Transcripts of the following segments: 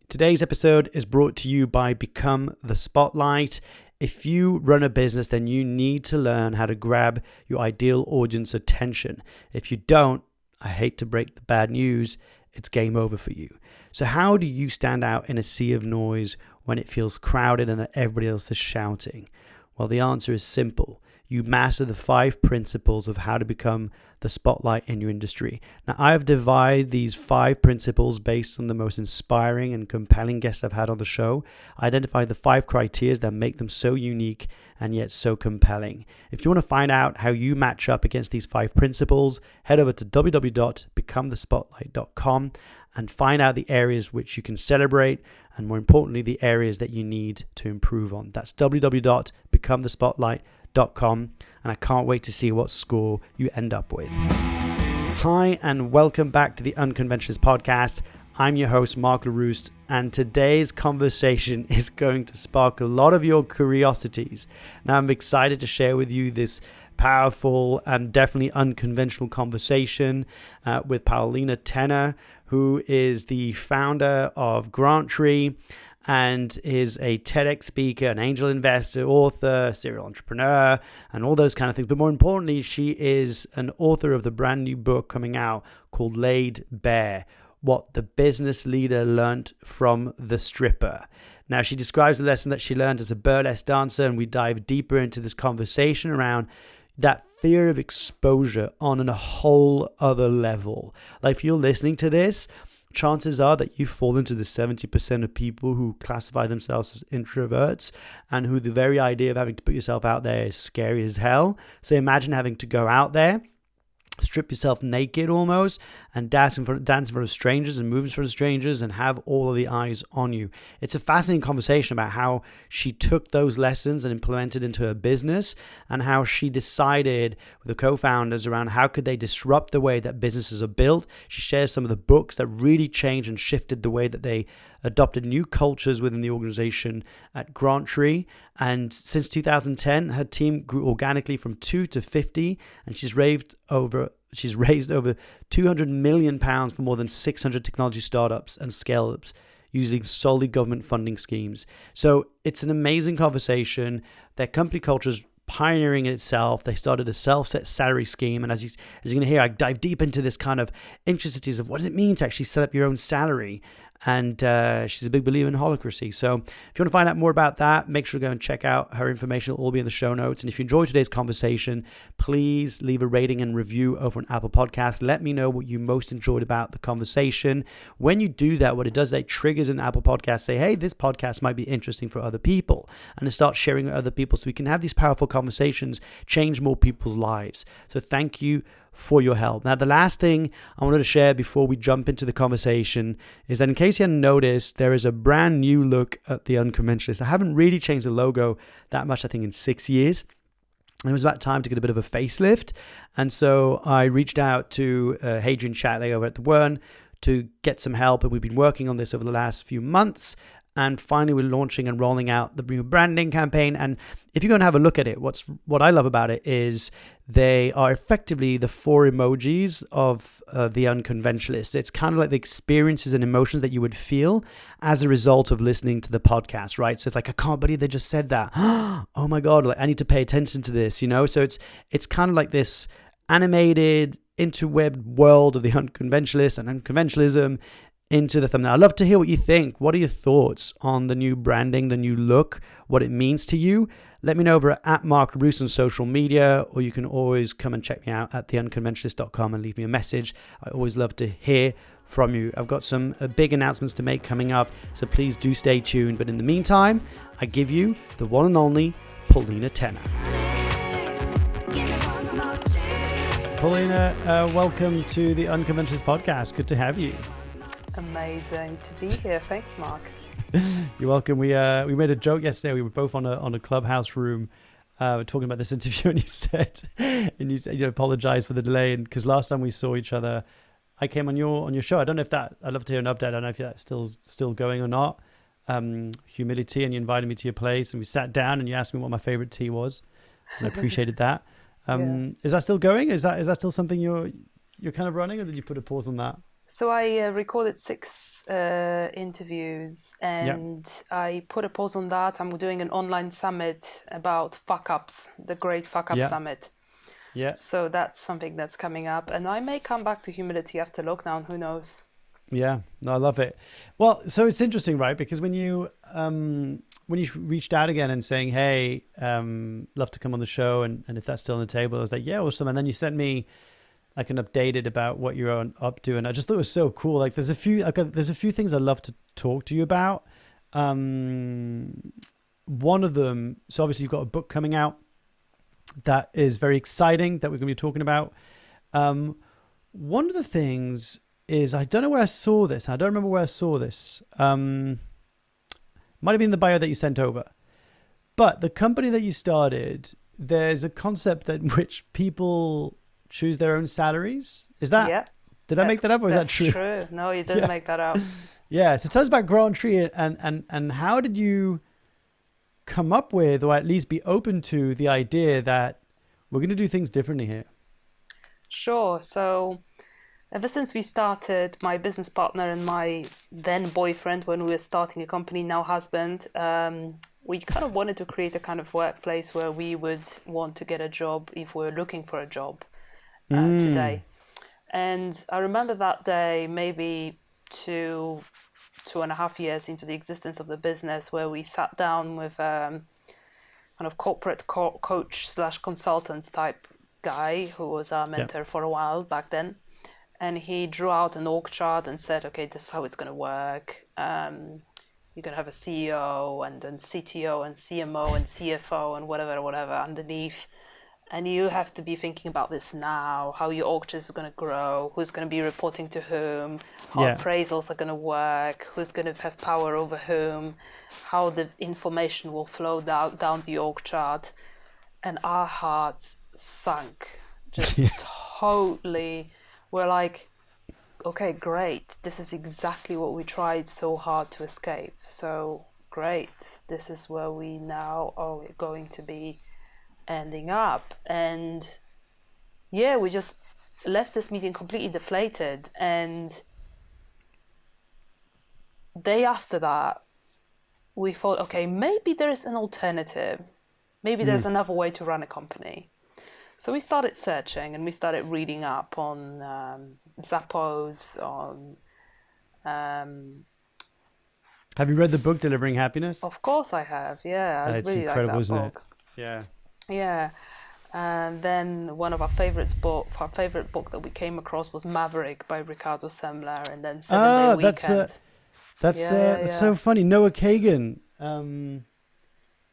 Today's episode is brought to you by Become the Spotlight. If you run a business, then you need to learn how to grab your ideal audience attention. If you don't, I hate to break the bad news, it's game over for you. So how do you stand out in a sea of noise when it feels crowded and that everybody else is shouting? Well, the answer is simple. You master the 5 principles of how to become the spotlight in your industry. Now, I've divided these 5 principles based on the most inspiring and compelling guests I've had on the show. I identified the 5 criteria that make them so unique and yet so compelling. If you want to find out how you match up against these 5 principles, head over to www.becomethespotlight.com and find out the areas which you can celebrate and, more importantly, the areas that you need to improve on. That's www.becomethespotlight.com. And I can't wait to see what score you end up with. Hi, and welcome back to the Unconventionalist Podcast. I'm your host, Mark LaRouste, and today's conversation is going to spark a lot of your curiosities. Now, I'm excited to share with you this powerful and definitely unconventional conversation with Paulina Tenner, who is the founder of Grantry and is a TEDx speaker, an angel investor, author, serial entrepreneur, and all those kind of things. But more importantly, she is an author of the brand new book coming out called Laid Bare: What the Business Leader Learned from the Stripper. Now, she describes the lesson that she learned as a burlesque dancer, and we dive deeper into this conversation around that fear of exposure on a whole other level. Like, if you're listening to this, chances are that you fall into the 70% of people who classify themselves as introverts and who the very idea of having to put yourself out there is scary as hell. So imagine having to go out there, strip yourself naked almost, and dance in front of strangers and move in front of strangers and have all of the eyes on you. It's a fascinating conversation about how she took those lessons and implemented into her business, and how she decided with the co-founders around how could they disrupt the way that businesses are built. She shares some of the books that really changed and shifted the way that they adopted new cultures within the organization at Grantry. And since 2010, her team grew organically from 2 to 50, and she's raised over £200 million for more than 600 technology startups and scale-ups using solely government funding schemes. So it's an amazing conversation. Their company culture is pioneering in itself. They started a self-set salary scheme, and as you're going to hear, I dive deep into this kind of intricacies of what does it mean to actually set up your own salary. And she's a big believer in holacracy. So if you want to find out more about that, make sure to go and check out her information. It'll all be in the show notes. And if you enjoyed today's conversation, please leave a rating and review over on Apple Podcasts. Let me know what you most enjoyed about the conversation. When you do that, what it does, it triggers an Apple Podcast, say, hey, this podcast might be interesting for other people. And to start sharing with other people so we can have these powerful conversations, change more people's lives. So thank you for your help. Now, the last thing I wanted to share before we jump into the conversation is that in case you hadn't noticed, there is a brand new look at the Unconventionalist. I haven't really changed the logo that much, I think, in 6 years. And it was about time to get a bit of a facelift. And so I reached out to Hadrian Shatley over at The One to get some help. And we've been working on this over the last few months. And finally, we're launching and rolling out the new branding campaign. And if you're going to have a look at it, what I love about it is they are effectively the 4 emojis of the Unconventionalist. It's kind of like the experiences and emotions that you would feel as a result of listening to the podcast, right? So it's like, I can't believe they just said that. Oh my God, like I need to pay attention to this, you know? So it's kind of like this animated interweb world of the Unconventionalist and unconventionalism into the thumbnail. I'd love to hear what you think. What are your thoughts on the new branding, the new look, what it means to you? Let me know over at Mark LaRouste on social media, or you can always come and check me out at theunconventionalist.com and leave me a message. I always love to hear from you. I've got some big announcements to make coming up, so please do stay tuned. But in the meantime, I give you the one and only Paulina Tenner. Paulina, welcome to the Unconventionalist Podcast. Good to have you. Amazing to be here. Thanks, Mark. You're welcome. We made a joke yesterday. We were both on a clubhouse room talking about this interview, and you said you apologize for the delay, and because last time we saw each other, I came on your show. I don't know if I'd love to hear an update. I don't know if that's still going or not. Humility, and you invited me to your place, and we sat down, and you asked me what my favorite tea was, and I appreciated that. Yeah. Is that still going? Is that still something you're kind of running, or did you put a pause on that? So I recorded 6 interviews, and I put a pause on that. I'm doing an online summit about fuck-ups, the Great Fuck-Up Summit. Yeah. So that's something that's coming up. And I may come back to humility after lockdown, who knows? Yeah, no, I love it. Well, so it's interesting, right? Because when you reached out again and saying, hey, love to come on the show, and if that's still on the table, I was like, yeah, awesome. And then you sent me like an updated about what you're up to, and I just thought it was so cool. Like there's a few things I'd love to talk to you about. One of them, so obviously you've got a book coming out that is very exciting that we're going to be talking about. One of the things is, I don't know where I saw this. I don't remember where I saw this. Might have been the bio that you sent over. But the company that you started, there's a concept in which people choose their own salaries. Is that? Yeah. Did I make that up, or is that true? That's true. No, you didn't make that up. Yeah. So tell us about Grant Tree, and how did you come up with, or at least be open to, the idea that we're going to do things differently here? Sure. So ever since we started, my business partner and my then boyfriend, when we were starting a company, now husband, we kind of wanted to create a kind of workplace where we would want to get a job if we're looking for a job today. And I remember that day, maybe 2.5 years into the existence of the business, where we sat down with kind of corporate coach / consultant type guy who was our mentor for a while back then. And he drew out an org chart and said, okay, this is how it's going to work. You're going to have a CEO and then CTO and CMO and CFO and whatever underneath. And you have to be thinking about this now, how your org chart is going to grow, who's going to be reporting to whom, how appraisals are going to work, who's going to have power over whom, how the information will flow down the org chart. And our hearts sunk, just totally. We're like, okay, great. This is exactly what we tried so hard to escape. So great. This is where we now are going to be ending up. And yeah, we just left this meeting completely deflated. And day after that, we thought, okay, maybe there is an alternative. Maybe there's another way to run a company. So we started searching, and we started reading up on Zappos, on... Have you read the book, Delivering Happiness? Of course I have, yeah. It's really incredible, like that isn't book. It? Yeah. Yeah. And then one of our favorite book that we came across was Maverick by Ricardo Semler, and then 7 Day Weekend. That's so funny. Noah Kagan.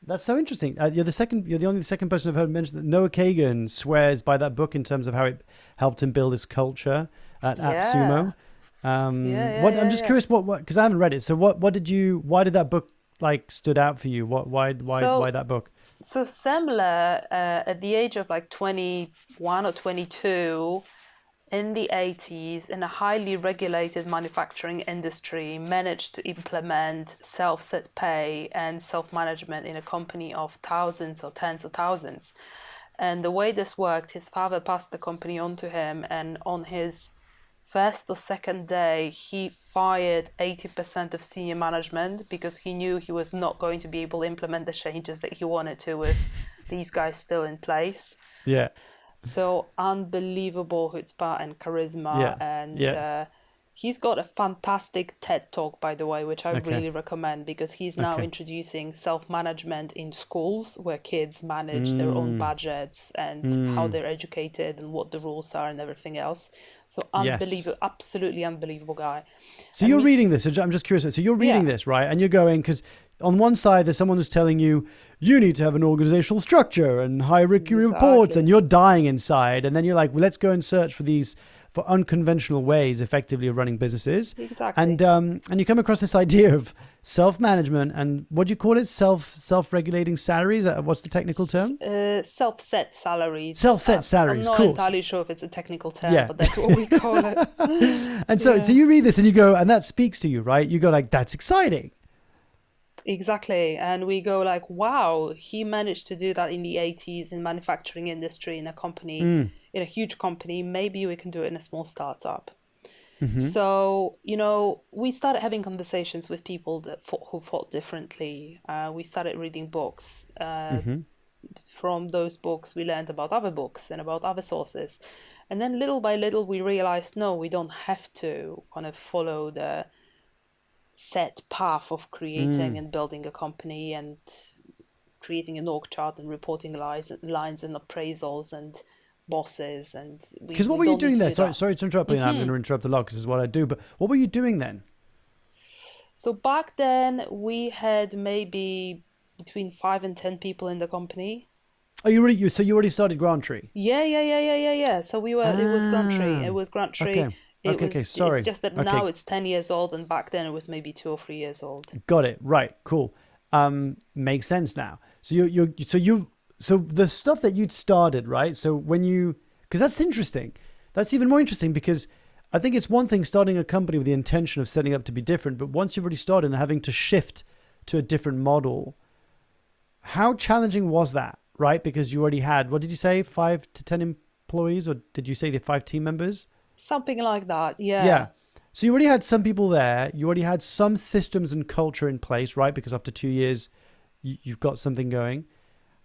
That's so interesting. You're the only second person I've heard mention that Noah Kagan swears by that book in terms of how it helped him build his culture at Sumo. I'm just curious what because I haven't read it. So why did that book like stood out for you? Why that book? So Semler, at the age of like 21 or 22, in the 80s, in a highly regulated manufacturing industry, managed to implement self-set pay and self-management in a company of thousands or tens of thousands. And the way this worked, his father passed the company on to him, and on his first or second day, he fired 80% of senior management because he knew he was not going to be able to implement the changes that he wanted to with these guys still in place. Yeah. So unbelievable chutzpah and charisma, and he's got a fantastic TED Talk, by the way, which I really recommend, because he's now introducing self-management in schools where kids manage their own budgets and how they're educated and what the rules are and everything else. So unbelievable, absolutely unbelievable guy. So you're reading this. I'm just curious. So you're reading this, right? And you're going, because on one side, there's someone who's telling you, you need to have an organizational structure and hierarchy reports, and you're dying inside. And then you're like, well, let's go and search for unconventional ways, effectively, of running businesses. Exactly. And you come across this idea of self-management, and what do you call it? Self-regulating salaries? What's the technical term? Self-set salaries. Self-set salaries. I'm not entirely sure if it's a technical term, but that's what we call it. And so you read this and you go, and that speaks to you, right? You go like, that's exciting. Exactly. And we go like, wow, he managed to do that in the 80s in manufacturing industry, in a company, in a huge company. Maybe we can do it in a small startup. So, we started having conversations with people who thought differently. We started reading books. From those books, we learned about other books and about other sources. And then little by little, we realized, no, we don't have to kind of follow the set path of creating and building a company and creating an org chart and reporting lines and appraisals and bosses. And Because what were you doing there? Sorry to interrupt, I'm going to interrupt a lot because this is what I do. But what were you doing then? So back then, we had maybe between 5 and 10 people in the company. Oh, you already started Grantry? Yeah. So we were. It was Grantry. It was Grantry. Okay. Sorry. It's just that now it's 10 years old, and back then it was maybe 2 or 3 years old. Got it. Right. Cool. Makes sense now. So so the stuff that you'd started, right? So because that's interesting. That's even more interesting because I think it's one thing starting a company with the intention of setting up to be different, but once you've already started and having to shift to a different model, how challenging was that, right? Because you already had, what did you say, 5 to 10 employees, or did you say the 5 team members? Something like that, yeah. Yeah. So you already had some people there. You already had some systems and culture in place, right? Because after 2 years, you've got something going.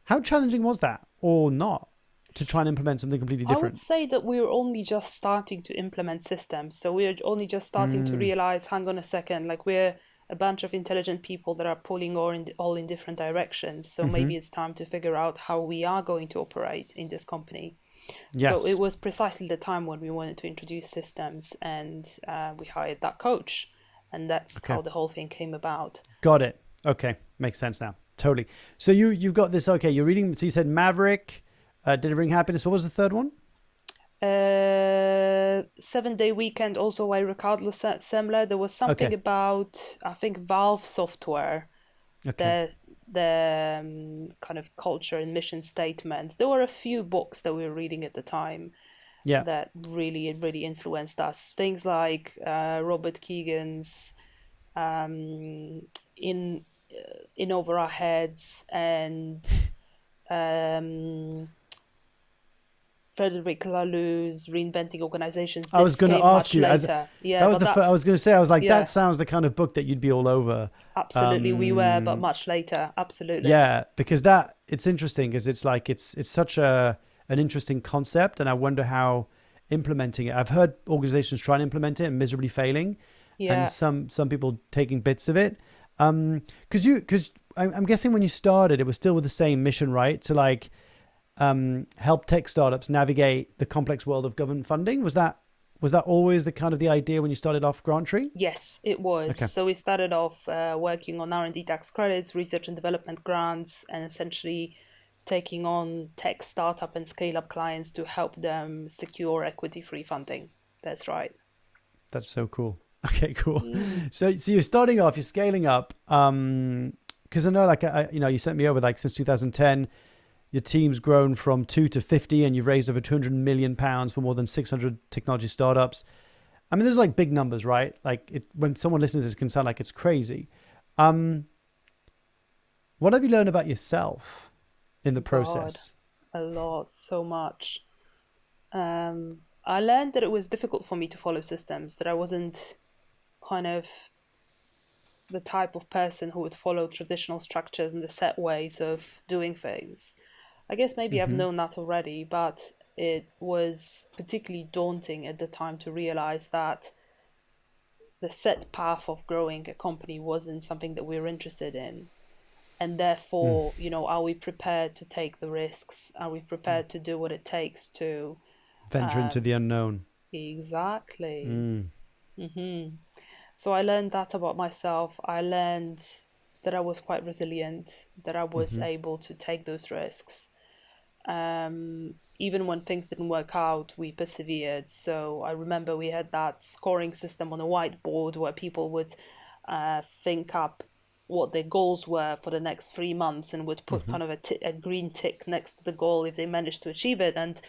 How challenging was that, or not, to try and implement something completely different? I would say that we were only just starting to implement systems. So we were only just starting to realize, hang on a second, like we're a bunch of intelligent people that are pulling all in different directions. So maybe it's time to figure out how we are going to operate in this company. Yes. So it was precisely the time when we wanted to introduce systems, and we hired that coach. And that's how the whole thing came about. Got it. Okay. Makes sense now. Totally. So you've got this, okay, you're reading, so you said Maverick, Delivering Happiness. What was the third one? 7-Day Weekend, also by Ricardo Semler. There was something about, I think, Valve software. Okay. The kind of culture and mission statements. There were a few books that we were reading at the time that really influenced us. Things like Robert Keegan's in Over Our Heads and Frederic Laloux's Reinventing Organizations. I was going to ask you. I was going to say, I was like, that sounds the kind of book that you'd be all over. Absolutely, we were, but much later. Absolutely. Yeah, because it's interesting because it's like, it's such an interesting concept, and I wonder how implementing it. I've heard organizations try and implement it and miserably failing, and some people taking bits of it. Because I'm guessing when you started, it was still with the same mission, right? To like help tech startups navigate the complex world of government funding. Was that always the kind of the idea when you started off Grantry? Yes, it was. Okay. So we started off working on R&D tax credits, research and development grants, and essentially taking on tech startup and scale-up clients to help them secure equity-free funding. That's right. That's so cool. Okay, cool. So you're starting off, you're scaling up. Because I know, like, you sent me over, like, since 2010, your team's grown from 2 to 50, and you've raised over £200 million for more than 600 technology startups. I mean, there's like big numbers, right? Like when someone listens to this, it can sound like it's crazy. What have you learned about yourself in the process? A lot, so much. I learned that it was difficult for me to follow systems, that I wasn't kind of the type of person who would follow traditional structures and the set ways of doing things. I guess maybe I've known that already, but it was particularly daunting at the time to realize that the set path of growing a company wasn't something that we were interested in. And therefore, are we prepared to take the risks? Are we prepared to do what it takes to venture into the unknown? Exactly. So I learned that about myself. I learned that I was quite resilient, that I was able to take those risks. Even when things didn't work out, we persevered. So I remember we had that scoring system on a whiteboard where people would think up what their goals were for the next 3 months and would put kind of a green tick next to the goal if they managed to achieve it. And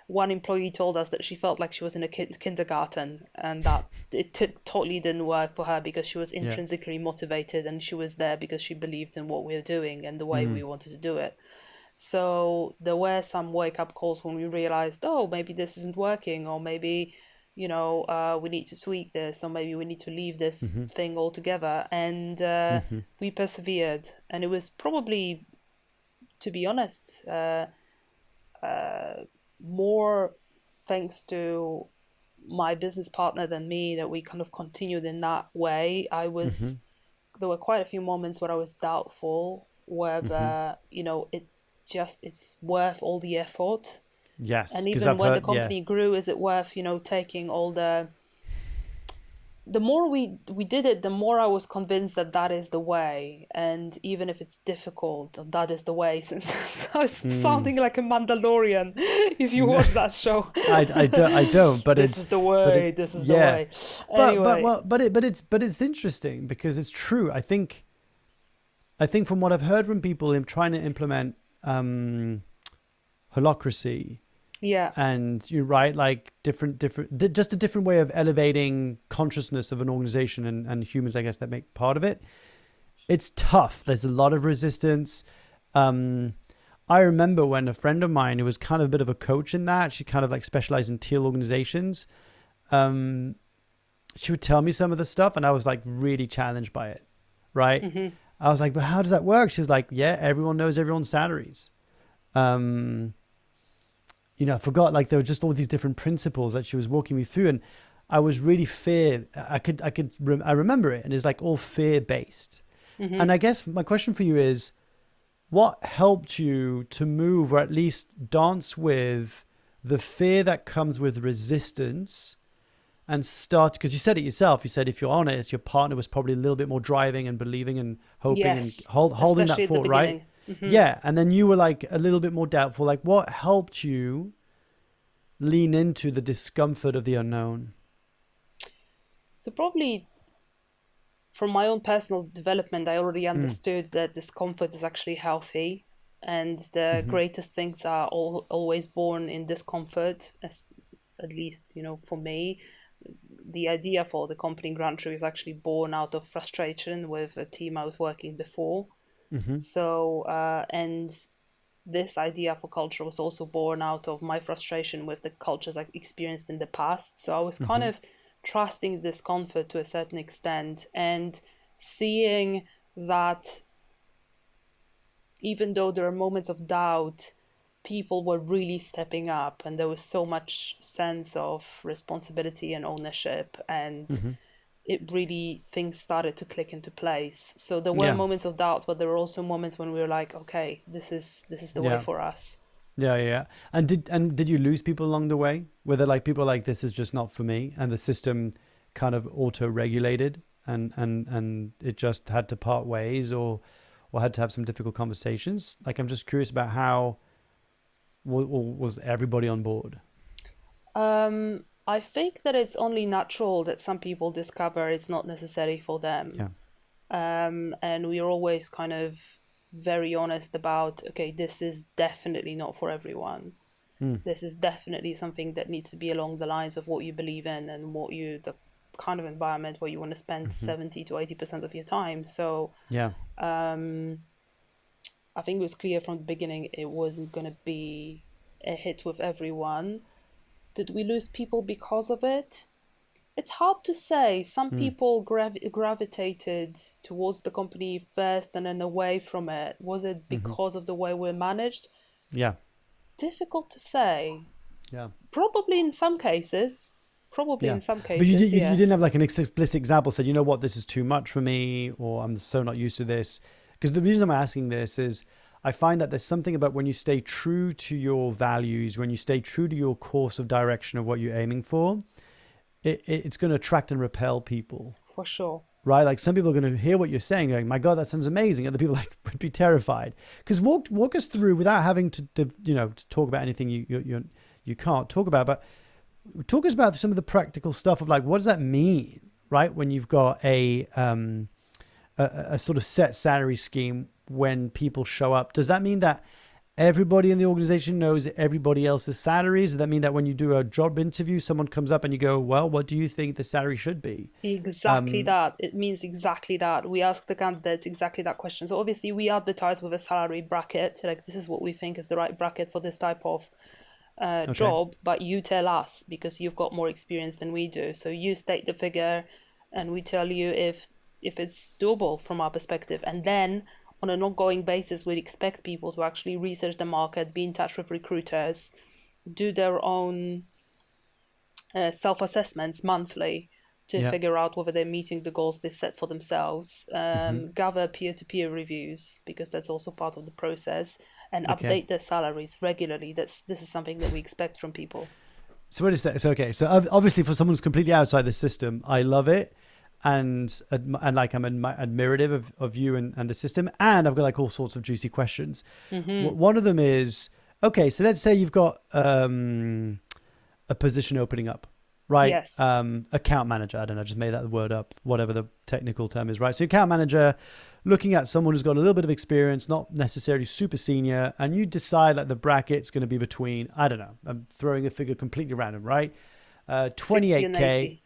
one employee told us that she felt like she was in a kindergarten, and that it totally didn't work for her because she was intrinsically motivated, and she was there because she believed in what we were doing and the way we wanted to do it. So there were some wake-up calls when we realized, maybe this isn't working, or maybe we need to tweak this, or maybe we need to leave this thing altogether. And we persevered. And it was probably, to be honest, more thanks to my business partner than me that we kind of continued in that way. There were quite a few moments where I was doubtful whether, it's worth all the effort. Yes. And even when the company grew, is it worth, taking all the more we did it, the more I was convinced that is the way. And even if it's difficult, that is the way. Since I was sounding like a Mandalorian, if you watch that show. I don't. But this is the way. This is the way. Anyway. But it's interesting because it's true. I think from what I've heard from people in trying to implement holacracy. Yeah. And you're right, like just a different way of elevating consciousness of an organization and humans, I guess, that make part of it. It's tough. There's a lot of resistance. I remember when a friend of mine who was kind of a bit of a coach in that, she kind of like specialized in teal organizations. She would tell me some of the stuff and I was like really challenged by it. Right. Mm-hmm. I was like, but how does that work? She was like, yeah, everyone knows everyone's salaries. I forgot, like there were just all these different principles that she was walking me through, and I was really I remember it, and it's like all fear based. Mm-hmm. And I guess my question for you is, what helped you to move, or at least dance with, the fear that comes with resistance, and start, because you said it yourself, you said if you're honest, your partner was probably a little bit more driving and believing and hoping, yes, and holding that thought, right? Mm-hmm. Yeah. And then you were like a little bit more doubtful. Like what helped you lean into the discomfort of the unknown? So probably from my own personal development, I already understood that discomfort is actually healthy, and the greatest things are always born in discomfort, at least, for me. The idea for the company Grand True is actually born out of frustration with a team I was working before. Mm-hmm. So, and this idea for culture was also born out of my frustration with the cultures I experienced in the past. So I was kind of trusting discomfort to a certain extent and seeing that even though there are moments of doubt, people were really stepping up, and there was so much sense of responsibility and ownership, and things started to click into place. So there were moments of doubt, but there were also moments when we were like, okay, this is the way for us. Yeah. And did you lose people along the way? Were there like people like, this is just not for me, and the system kind of auto-regulated and it just had to part ways, or had to have some difficult conversations? Like, I'm just curious about how was everybody on board? I think that it's only natural that some people discover it's not necessary for them. Yeah. And we are always kind of very honest about, okay, this is definitely not for everyone. This is definitely something that needs to be along the lines of what you believe in and the kind of environment where you want to spend 70 to 80% of your time. So yeah. I think it was clear from the beginning it wasn't going to be a hit with everyone. Did we lose people because of it? It's hard to say. Some people gravitated towards the company first and then away from it. Was it because of the way we're managed? Yeah. Difficult to say. Yeah. Probably in some cases. But you didn't have like an explicit example, said, you know what, this is too much for me, or I'm so not used to this. Because the reason I'm asking this is I find that there's something about when you stay true to your values, when you stay true to your course of direction of what you're aiming for, it's going to attract and repel people. For sure. Right? Like some people are going to hear what you're saying, going, my God, that sounds amazing. Other people would be terrified. Because walk us through, without having to talk about anything you can't talk about, but talk us about some of the practical stuff of like, what does that mean, right? When you've got a sort of set salary scheme when people show up. Does that mean that everybody in the organization knows everybody else's salaries? Does that mean that when you do a job interview, someone comes up and you go, well, what do you think the salary should be? Exactly that. It means exactly that. We ask the candidates exactly that question. So obviously we advertise with a salary bracket. Like, this is what we think is the right bracket for this type of job, but you tell us because you've got more experience than we do. So you state the figure and we tell you if it's doable from our perspective. And then on an ongoing basis, we expect people to actually research the market, be in touch with recruiters, do their own self-assessments monthly to figure out whether they're meeting the goals they set for themselves, gather peer-to-peer reviews, because that's also part of the process, and update their salaries regularly. This is something that we expect from people. So what is that? So, okay. So obviously for someone who's completely outside the system, I love it. And like I'm admirative of you and the system. And I've got like all sorts of juicy questions. One of them is, okay, so let's say you've got a position opening up, right? Yes. Account manager. I don't know, just made that word up, whatever the technical term is, right? So account manager, looking at someone who's got a little bit of experience, not necessarily super senior, and you decide like the bracket's going to be between, I don't know, I'm throwing a figure completely random, right? 28K.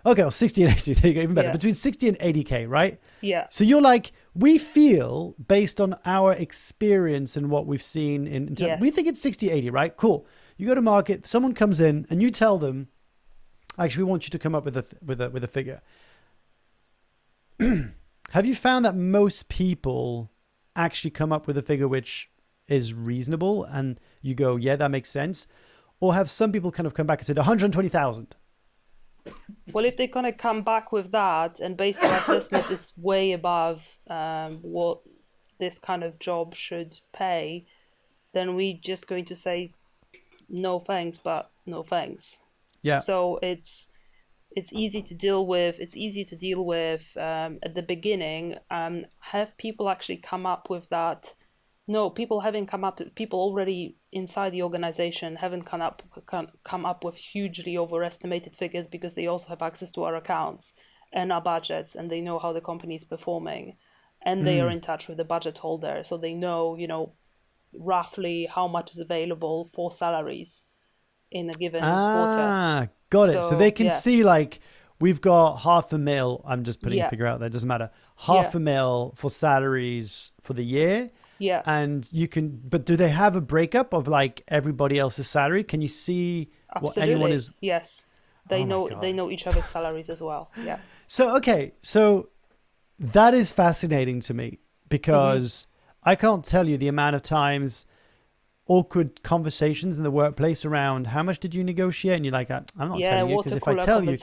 Okay, well, 60 and 80, there you go, even better. Between 60 and 80K, right? Yeah. So you're like, we feel, based on our experience and what we've seen in terms, we think it's 60, 80, right? Cool. You go to market, someone comes in and you tell them, actually, we want you to come up with a figure. Have you found that most people actually come up with a figure which is reasonable and you go, yeah, that makes sense? Or have some people kind of come back and said 120,000? Well, if they're going to come back with that and based on our assessments, it's way above what this kind of job should pay, then we're just going to say, no thanks, but no thanks. Yeah. So it's easy to deal with. It's easy to deal with at the beginning. Have people actually come up with that? No, people haven't come up. People already inside the organization haven't come up with hugely overestimated figures because they also have access to our accounts and our budgets, and they know how the company is performing, and they are in touch with the budget holder, so they know, roughly how much is available for salaries in a given quarter. Got it. So they can see like we've got $500,000. I'm just putting a figure out there. It doesn't matter. $500,000 for salaries for the year. Yeah. And you can, but do they have a breakup of like everybody else's salary? Can you see what anyone is? Yes. They know each other's salaries as well. Yeah. So, okay. So that is fascinating to me because I can't tell you the amount of times awkward conversations in the workplace around how much did you negotiate? And you're like, I'm not telling you because if I tell you.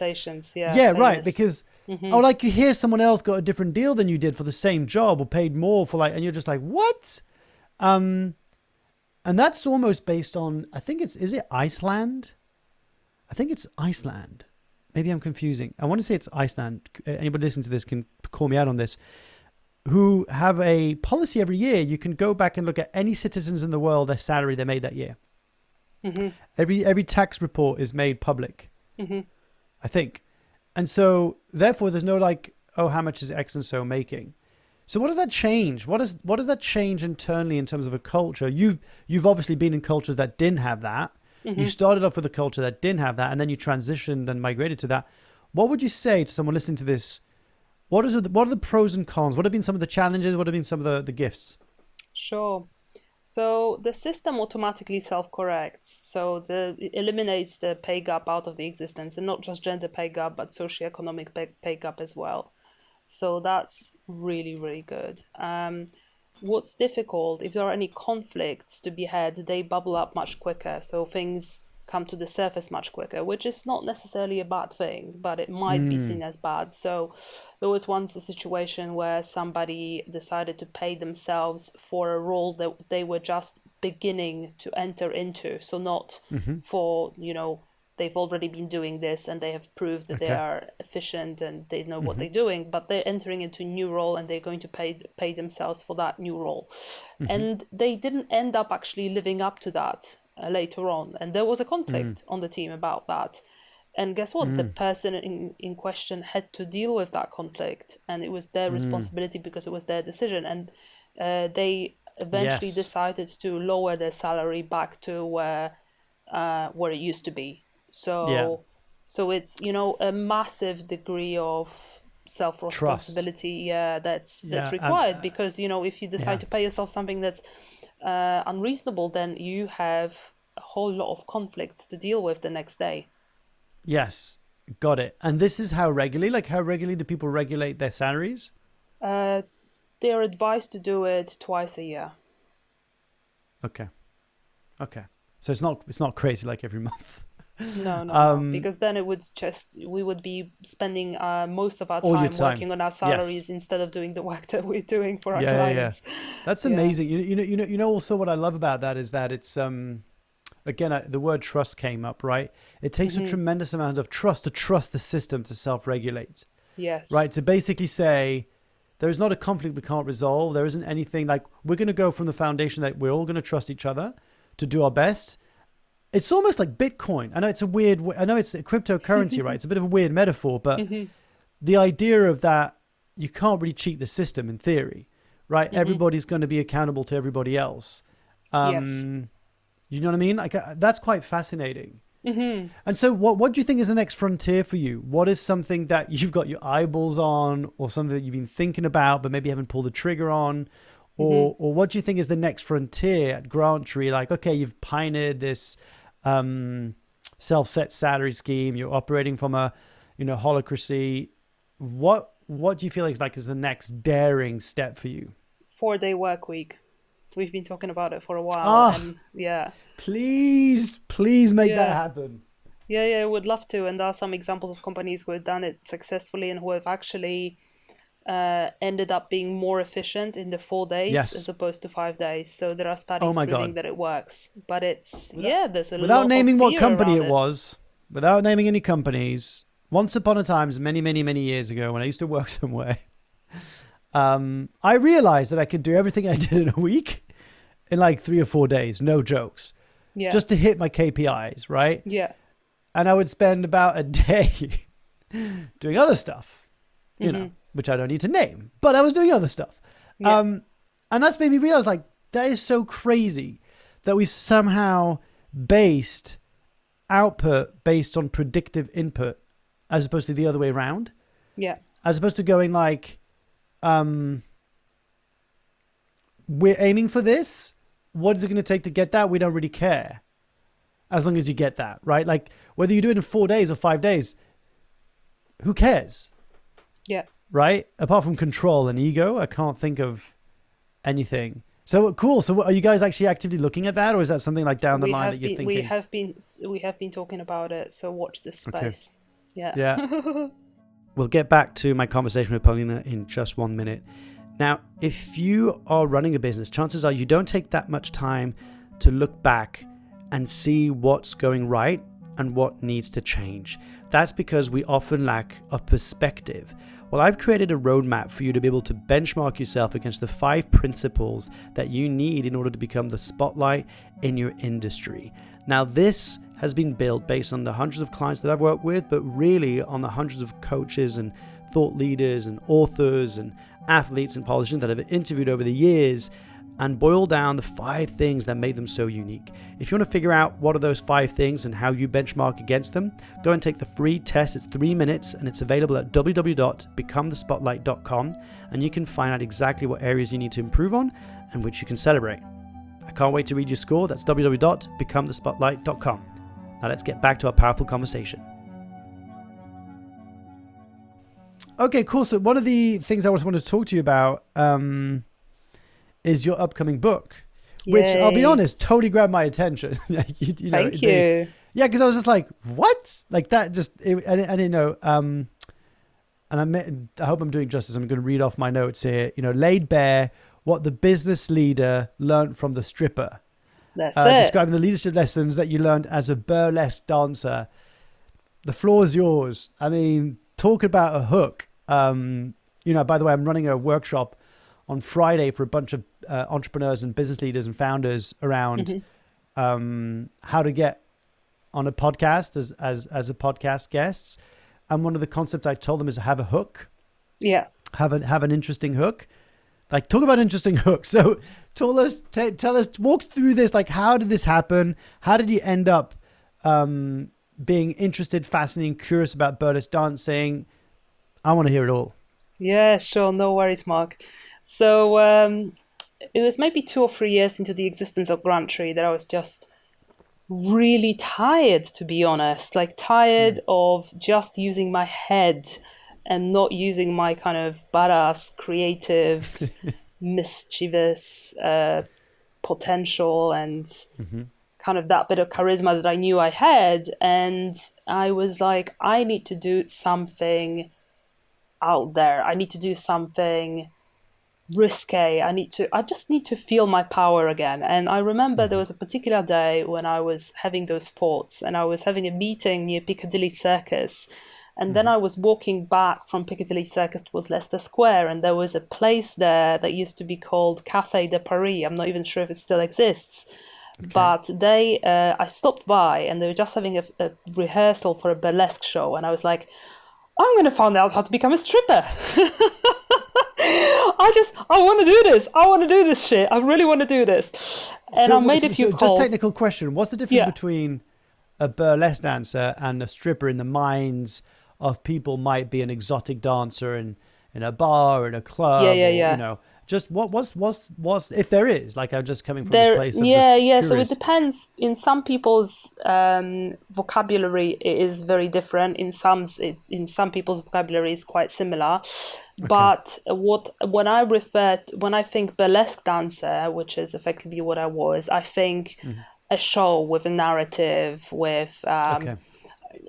Yeah, right. Because, like you hear someone else got a different deal than you did for the same job or paid more for like, and you're just like, what? And that's almost based on, I think is it Iceland? I think it's Iceland. Maybe I'm confusing. I want to say it's Iceland. Anybody listening to this can call me out on this. Who have a policy every year. You can go back and look at any citizens in the world, their salary they made that year. Every tax report is made public, I think. And so therefore there's no like, oh, how much is X and so making? So what does that change? What does that change internally in terms of a culture? You've obviously been in cultures that didn't have that. You started off with a culture that didn't have that, and then you transitioned and migrated to that. What would you say to someone listening to this? What are the pros and cons? What have been some of the challenges? What have been some of the gifts? Sure. So the system automatically self-corrects. So it eliminates the pay gap out of the existence, and not just gender pay gap, but socioeconomic pay gap as well. So that's really, really good. What's difficult, if there are any conflicts to be had, they bubble up much quicker. So things come to the surface much quicker, which is not necessarily a bad thing, but it might be seen as bad. So there was once a situation where somebody decided to pay themselves for a role that they were just beginning to enter into. So not for, they've already been doing this and they have proved that they are efficient and they know what they're doing, but they're entering into a new role and they're going to pay themselves for that new role. And they didn't end up actually living up to that later on, and there was a conflict on the team about that, and guess what, the person in question had to deal with that conflict, and it was their responsibility because it was their decision, and they eventually decided to lower their salary back to where it used to be. So it's a massive degree of self-responsibility that's required, because if you decide to pay yourself something that's unreasonable, then you have a whole lot of conflicts to deal with the next day. Yes, got it. And this is how regularly do people regulate their salaries? They are advised to do it twice a year. Okay. So it's not crazy like every month. No, because then we would be spending most of our time working on our salaries instead of doing the work that we're doing for our clients. Yeah. That's amazing. You know. Also, what I love about that is that it's again, the word trust came up, right? It takes a tremendous amount of trust to trust the system to self-regulate. Yes. Right. To basically say there is not a conflict we can't resolve. There isn't anything like we're going to go from the foundation that we're all going to trust each other to do our best. It's almost like Bitcoin. I know it's a cryptocurrency, right? It's a bit of a weird metaphor, but the idea of that, you can't really cheat the system in theory, right? Everybody's going to be accountable to everybody else. Yes. You know what I mean? Like that's quite fascinating. And so what do you think is the next frontier for you? What is something that you've got your eyeballs on, or something that you've been thinking about, but maybe haven't pulled the trigger on? Or what do you think is the next frontier at Grantree? Like, okay, you've pioneered this self-set salary scheme. You're operating from a, holacracy. What do you feel is the next daring step for you? 4-day work week. We've been talking about it for a while. And please make that happen. Yeah, I would love to. And there are some examples of companies who have done it successfully and who have actually ended up being more efficient in the 4 days as opposed to 5 days. So there are studies proving that it works. But there's a lot of without naming what company it was. was, without naming any companies, once upon a time, many, many, many years ago, when I used to work somewhere, I realized that I could do everything I did in a week in like 3 or 4 days, no jokes, just to hit my KPIs, right? Yeah. And I would spend about a day doing other stuff, which I don't need to name, but I was doing other stuff. Yeah. And that's made me realize, like, that is so crazy that we've somehow based output based on predictive input as opposed to the other way around. Yeah. As opposed to going like, we're aiming for this. What is it going to take to get that? We don't really care. As long as you get that, right? Like whether you do it in 4 days or 5 days, who cares? Yeah. Right? Apart from control and ego, I can't think of anything. So cool. So are you guys actually actively looking at that, or is that something like down the line that you're thinking? We have been talking about it. So watch this space. Okay. Yeah. We'll get back to my conversation with Paulina in just 1 minute. Now, if you are running a business, chances are you don't take that much time to look back and see what's going right and what needs to change. That's because we often lack of perspective. Well, I've created a roadmap for you to be able to benchmark yourself against the 5 principles that you need in order to become the spotlight in your industry. Now, this has been built based on the hundreds of clients that I've worked with, but really on the hundreds of coaches and thought leaders and authors and athletes and politicians that I've interviewed over the years, and boil down the 5 things that made them so unique. If you want to figure out what are those 5 things and how you benchmark against them, go and take the free test. It's 3 minutes and it's available at www.becomethespotlight.com, and you can find out exactly what areas you need to improve on and which you can celebrate. I can't wait to read your score. That's www.becomethespotlight.com. Now let's get back to our powerful conversation. Okay, cool. So one of the things I wanted to talk to you about is your upcoming book, which I'll be honest, totally grabbed my attention. Thank you. Yeah, because I was just like, what? Like that just, and I hope I'm doing justice. I'm going to read off my notes here. Laid bare what the business leader learned from the stripper. That's it. Describing the leadership lessons that you learned as a burlesque dancer. The floor is yours. I mean, talk about a hook. By the way, I'm running a workshop on Friday for a bunch of entrepreneurs and business leaders and founders around how to get on a podcast as a podcast guests. And one of the concepts I told them is have a hook. Yeah. Have an interesting hook. Like, talk about interesting hooks. So tell us, walk through this. Like, how did this happen? How did you end up being interested, fascinated, curious about burlesque dancing? I want to hear it all. Yeah, sure. No worries, Mark. So it was maybe 2 or 3 years into the existence of Grantree that I was just really tired, to be honest, like tired of just using my head and not using my kind of badass, creative, mischievous potential and kind of that bit of charisma that I knew I had. And I was like, I need to do something out there. I need to do something risque. I just need to feel my power again. And I remember there was a particular day when I was having those thoughts, and I was having a meeting near Piccadilly Circus. And then I was walking back from Piccadilly Circus towards Leicester Square, and there was a place there that used to be called Café de Paris. I'm not even sure if it still exists. Okay. But I stopped by, and they were just having a rehearsal for a burlesque show. And I was like, I'm going to find out how to become a stripper. I want to do this. I want to do this shit. I really want to do this. And so, I made a few calls. Just technical question. What's the difference between a burlesque dancer and a stripper in the minds of people? Might be an exotic dancer in a bar, in a club. Or, you know, just what's if there is, like, I'm just coming from this place. So it depends. In some people's vocabulary, it is very different. In some people's vocabulary is quite similar. Okay. But when I think burlesque dancer, which is effectively what I was, I think a show with a narrative, with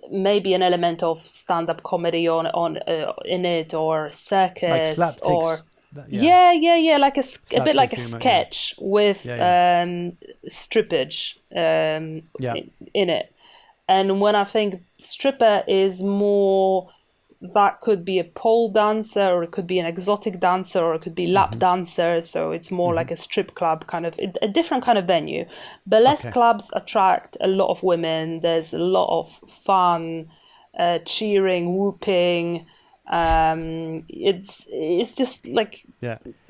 maybe an element of stand-up comedy on in it, or circus, like slapsticks, or like a bit like a sketch with strippage in it. And when I think stripper is more, that could be a pole dancer, or it could be an exotic dancer, or it could be lap dancer. So it's more like a strip club, kind of a different kind of venue. Burlesque clubs attract a lot of women. There's a lot of fun, cheering, whooping. It's just like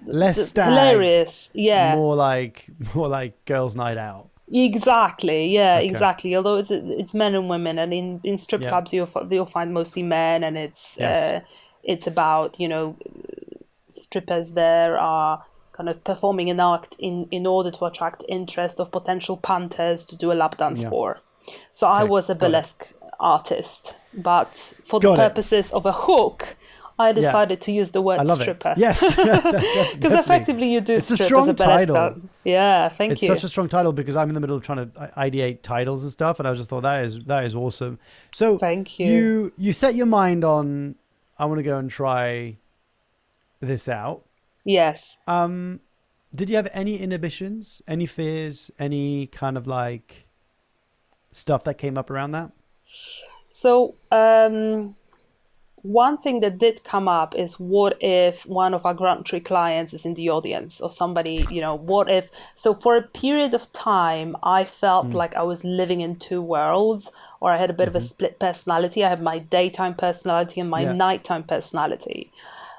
less stag, hilarious. More like girls' night out. Exactly. Exactly. Although it's men and women, and in strip clubs you'll find mostly men, and it's about, you know, strippers there are kind of performing an act in order to attract interest of potential punters to do a lap dance for. So I was a burlesque artist, but for the purposes of a hook, I decided to use the word stripper. Yes, because effectively you do. It's strip a strong as a title. Thank you. It's such a strong title, because I'm in the middle of trying to ideate titles and stuff, and I just thought that is awesome. So thank you. You set your mind on, I want to go and try this out. Yes. Did you have any inhibitions, any fears, any kind of like stuff that came up around that? So one thing that did come up is, what if one of our Grantry clients is in the audience, or somebody, you know, what if... So for a period of time, I felt like I was living in two worlds, or I had a bit of a split personality. I had my daytime personality and my nighttime personality.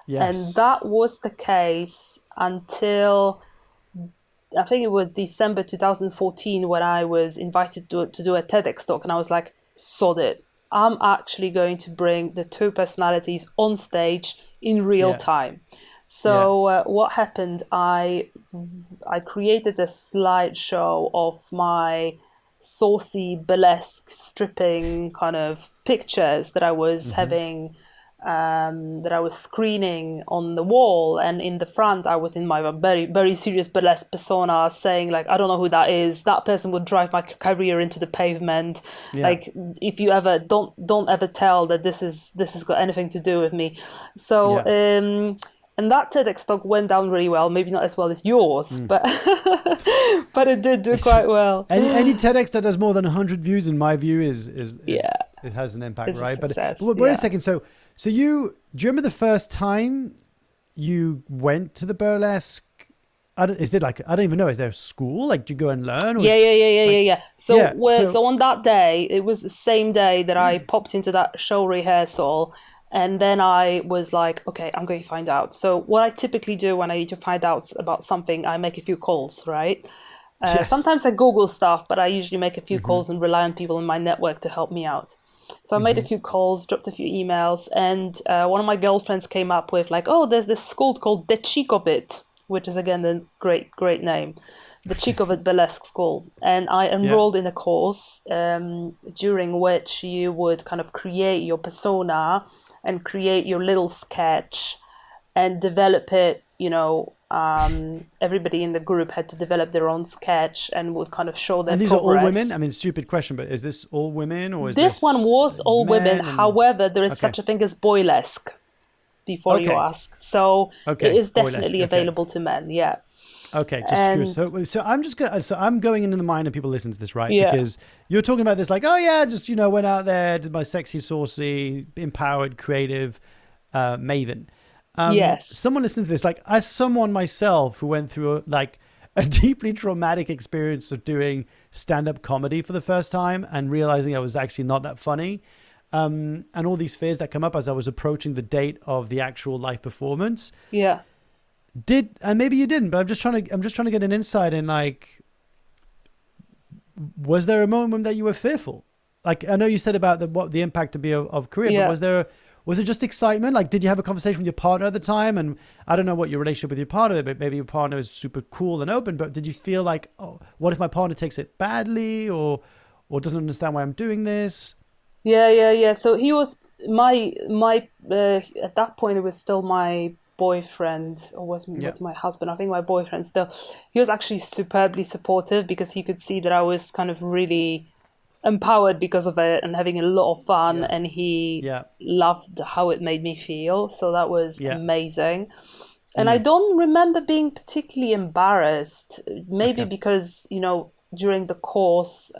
Yes. And that was the case until... I think it was December 2014 when I was invited to do a TEDx talk, and I was like, sod it. I'm actually going to bring the two personalities on stage in real time. So what happened, I created a slideshow of my saucy burlesque stripping kind of pictures that I was having, that I was screening on the wall, and in the front I was in my very, very serious burlesque persona, saying like, I don't know who that is. That person would drive my career into the pavement. Like, if you ever don't ever tell that this has got anything to do with me. So and that TEDx talk went down really well. Maybe not as well as yours, but but it did do quite well. Any TEDx that does more than 100 views, in my view, is it has an impact, right? But wait a second. So do you remember the first time you went to the burlesque? Is there like, I don't even know, is there a school? Like, do you go and learn? Or So on that day, it was the same day that I popped into that show rehearsal, and then I was like, okay, I'm going to find out. So what I typically do when I need to find out about something, I make a few calls, right? Sometimes I Google stuff, but I usually make a few calls and rely on people in my network to help me out. So I made a few calls, dropped a few emails, and one of my girlfriends came up with like, oh, there's this school called 21ed, which is again a great name. the Chick of It Burlesque School, and I enrolled in a course during which you would kind of create your persona and create your little sketch and develop it. Everybody in the group had to develop their own sketch and would kind of show their And these progress. are all women? I mean, stupid question, but is this all women or is this one was all women? However, there is Okay. such a thing as boylesque. Before you ask, so it is definitely available to men. Yeah. Okay, just curious. So I'm going into the mind of people listening to this, right? Yeah. Because you're talking about this like, oh yeah, just went out there, did my sexy, saucy, empowered, creative maven. Yes. Someone listening to this, like as someone myself who went through a deeply traumatic experience of doing stand-up comedy for the first time and realizing I was actually not that funny. And all these fears that come up as I was approaching the date of the actual live performance. Yeah. And maybe you didn't, but I'm just trying to get an insight in like, was there a moment that you were fearful? Like, I know you said about what the impact to be of career, but was it just excitement? Like, did you have a conversation with your partner at the time? And I don't know what your relationship with your partner is, but maybe your partner is super cool and open, but did you feel like, oh, what if my partner takes it badly or doesn't understand why I'm doing this? Yeah. So he was my at that point it was still my boyfriend, or was my husband. I think my boyfriend still. He was actually superbly supportive because he could see that I was kind of really empowered because of it and having a lot of fun, and he loved how it made me feel. So that was amazing. And I don't remember being particularly embarrassed, maybe because, during the course,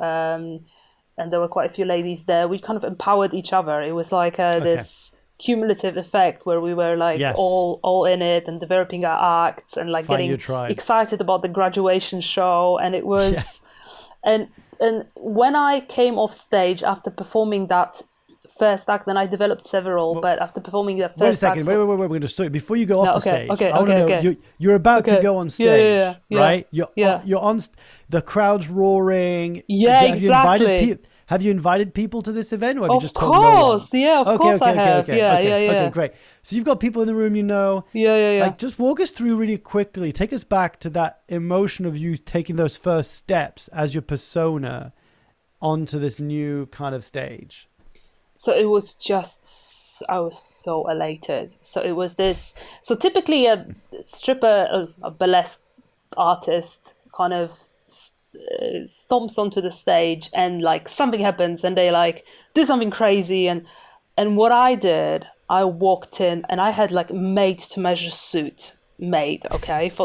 and there were quite a few ladies there, we kind of empowered each other. It was like this cumulative effect where we were like all in it and developing our acts and like getting excited about the graduation show. And it was, and when I came off stage after performing that first act, then I developed several, but after performing that first act... Wait a second, we're going to start. Before you go off the stage, I want to know, you're about to go on stage, right? You're on, the crowd's roaring. Yeah, exactly. Have you invited people to this event, or have you just told no one? Of course I have. Yeah. Okay, great. So you've got people in the room, Yeah. Like, just walk us through really quickly. Take us back to that emotion of you taking those first steps as your persona onto this new kind of stage. So it was just, I was so elated. So it was this, so typically a stripper, a burlesque artist kind of stomps onto the stage and like something happens and they like do something crazy. And what I did, I walked in and I had like made to measure suit made,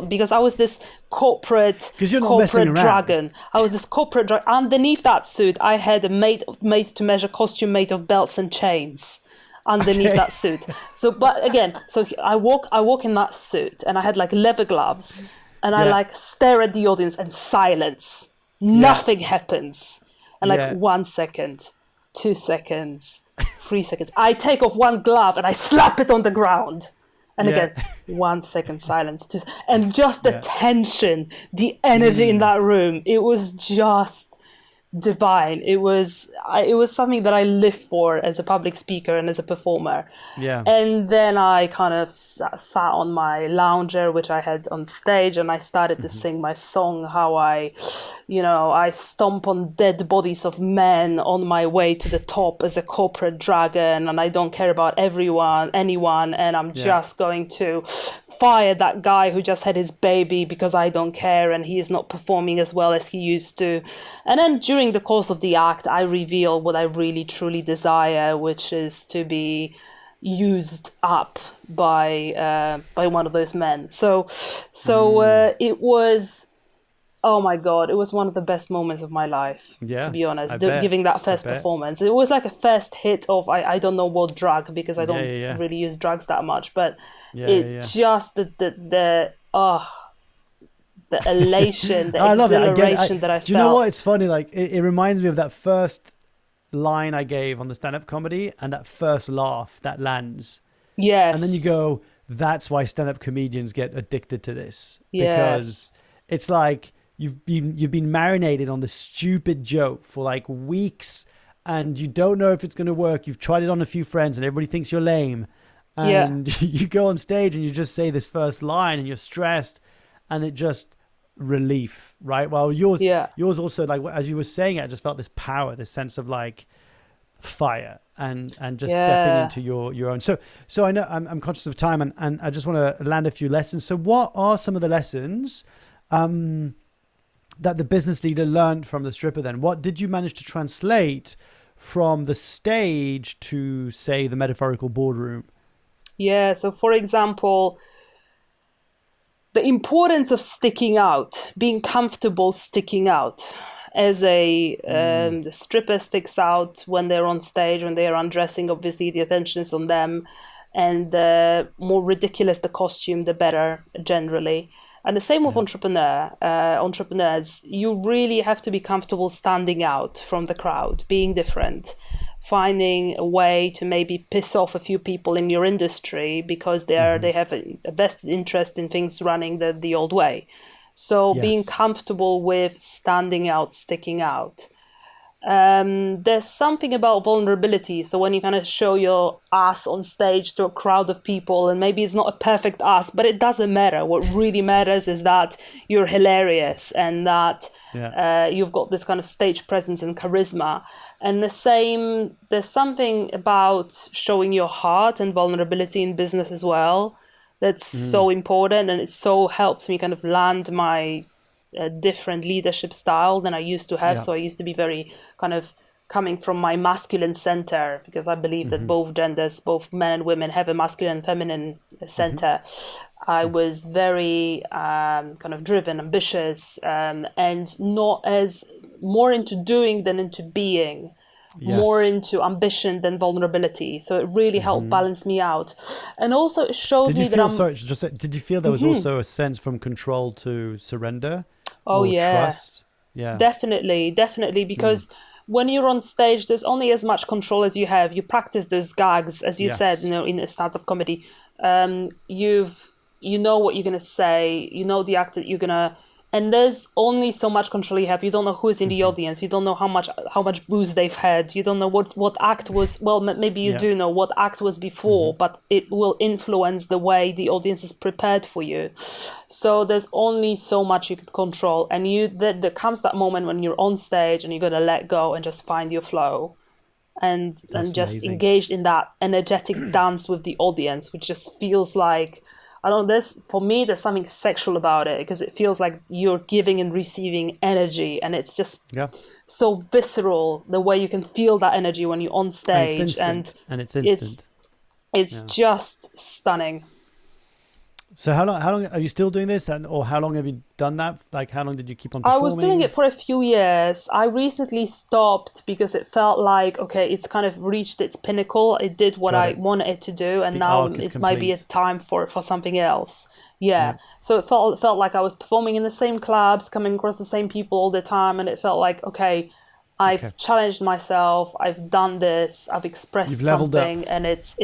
because I was this corporate dragon. I was this corporate dragon. Underneath that suit, I had a made to measure costume made of belts and chains underneath that suit. So, but again, I walk in that suit and I had like leather gloves and I like stare at the audience and silence. Nothing happens. And like 1 second, 2 seconds, 3 seconds. I take off one glove and I slap it on the ground. And again, 1 second silence. And just the tension, the energy in that room, it was just divine. It was something that I live for as a public speaker and as a performer. Yeah. And then I kind of sat on my lounger, which I had on stage, and I started to sing my song, how I stomp on dead bodies of men on my way to the top as a corporate dragon, and I don't care about anyone, and I'm just going to fire that guy who just had his baby because I don't care and he is not performing as well as he used to. And then during the course of the act, I reveal what I really truly desire, which is to be used up by one of those men. So it was, oh my God, it was one of the best moments of my life, to be honest, giving that first performance. It was like a first hit of, I don't know what drug, because I don't really use drugs that much, but just the elation, the exhilaration that I felt. Do you know what? It's funny, like it reminds me of that first line I gave on the stand-up comedy and that first laugh that lands. Yes. And then you go, that's why stand-up comedians get addicted to this. Because it's like, you've been marinated on the stupid joke for like weeks and you don't know if it's going to work. You've tried it on a few friends and everybody thinks you're lame. And you go on stage and you just say this first line and you're stressed and it just relief, right? Well, yours Yeah. also, like as you were saying it, I just felt this power, this sense of like fire and just stepping into your own. So I know I'm conscious of time, and I just want to land a few lessons. So what are some of the lessons that the business leader learned from the stripper then? What did you manage to translate from the stage to, say, the metaphorical boardroom? Yeah. So, for example, the importance of sticking out, being comfortable sticking out. As the stripper sticks out when they're on stage, when they're undressing, obviously the attention is on them. And the more ridiculous the costume, the better, generally. And the same with entrepreneurs. You really have to be comfortable standing out from the crowd, being different, finding a way to maybe piss off a few people in your industry because they have a vested interest in things running the old way. So being comfortable with standing out, sticking out. There's something about vulnerability. So when you kind of show your ass on stage to a crowd of people, and maybe it's not a perfect ass, but it doesn't matter. What really matters is that you're hilarious and that you've got this kind of stage presence and charisma. And there's something about showing your heart and vulnerability in business as well. That's so important, and it so helps me kind of land my different leadership style than I used to have. So I used to be very kind of coming from my masculine center, because I believe that both genders, both men and women, have a masculine and feminine center. I was very kind of driven, ambitious, and not as more into doing than into being. More into ambition than vulnerability. So it really helped balance me out. And also it showed me that did you feel there was also a sense from control to surrender? Oh, trust? Yeah. Definitely, because when you're on stage, there's only as much control as you have. You practice those gags, as you said, in a stand-up comedy. You know what you're gonna say, you know the act that you're gonna, and there's only so much control you have. You don't know who's in the audience. You don't know how much booze they've had. You don't know what act was. Well, maybe you do know what act was before, but it will influence the way the audience is prepared for you. So there's only so much you can control, and there comes that moment when you're on stage and you're gonna let go and just find your flow, and just amazing. engage in that energetic dance with the audience, which just feels like, I don't know, for me, there's something sexual about it, because it feels like you're giving and receiving energy, and it's just so visceral, the way you can feel that energy when you're on stage. And it's instant. It's just stunning. So how long are you still doing this, or how long have you done that? Like, how long did you keep on performing? I was doing it for a few years. I recently stopped because it felt like, okay, it's kind of reached its pinnacle. It did what I wanted it to do, and now it might be a time for something else. Yeah. So it felt like I was performing in the same clubs, coming across the same people all the time, and it felt like, okay, I've challenged myself. I've done this. I've expressed something, and it's